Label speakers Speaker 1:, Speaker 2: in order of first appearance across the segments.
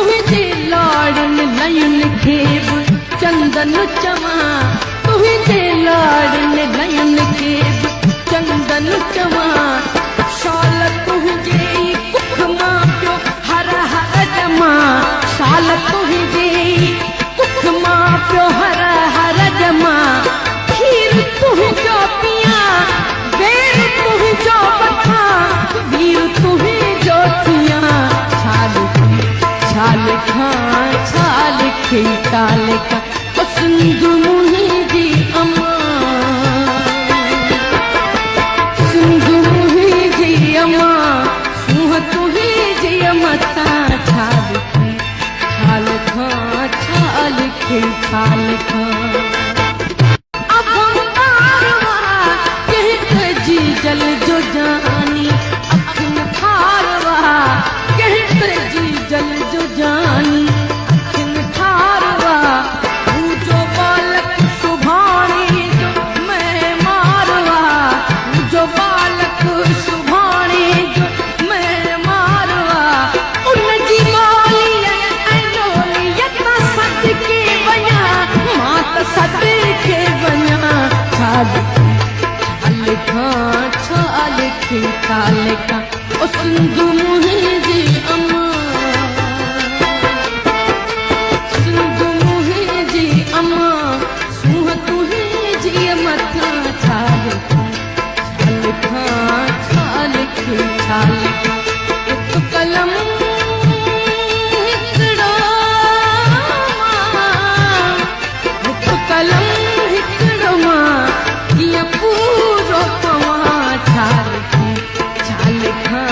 Speaker 1: तुझे लाड़न लयुन खेब चंदन चवा तुझे लाड़न लयुन खेब चंदन चवा शाल तुझे कुख मां पियो हर हर जमा शाल तुझे कुख मां पियो हर हर जमा खीर तुझो पिया बेर तुझो बथा वीर तुझो थिया छाल खे छाल खा सिंध मुंहिंजी अम्मा सिंध मुंहिंजी अम्मा सूंह तुंहिंजी मथा छाल खा छाल खे छाल खा जल जो जानी अखिन ठारवा कहते जी जल जो जानी अखिन ठारवा तू जो बालक सुभाणे जो मैं मारवा तू जो बालक सुभाणे जो मैं मारवा उन जी ॻोल्हियत सद के वञा मां त सद के वञा छाल खा ओ सिंध मुंहिंजी अम्मा सिंध मुंहिंजी अम्मा सूंह तुंहिंजी मथा छाल खा छाल खे छाल खा हिकु कलम हिकिड़ो हिकु कलम हिकिड़ो मां कीअं पूरो पवां छाल खे छाल खा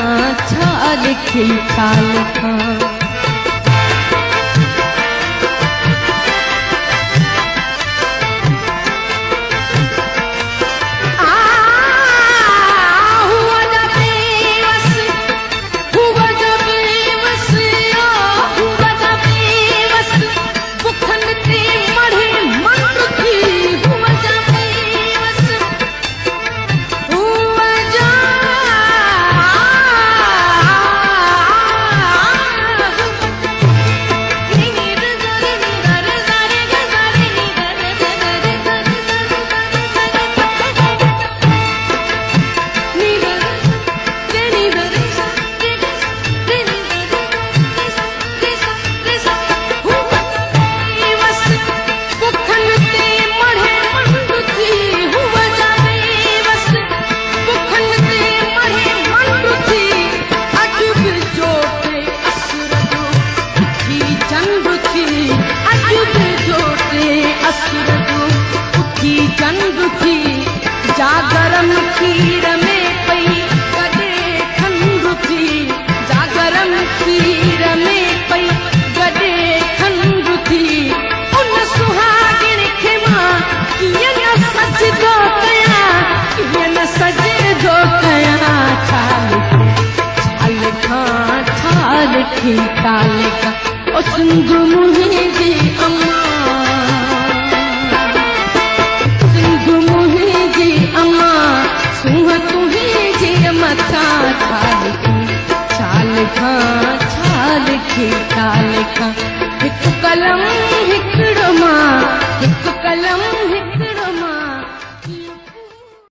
Speaker 1: जागरम खीर में पई गॾे खंडु थी जागरम खीर में पई गॾे खंडु थी उन सुहागिन खे मां कीअं न सजदो कयां कीअं न सजदो कयां छाल खा छाल खे छाल खा ओ सिंध मुंहिंजी अम्मा अम्मा सूंह तुंहिंजी मथा छाल खा छाल खे छाल खा हिकु कलम हिकिड़ो मां हिकु कलम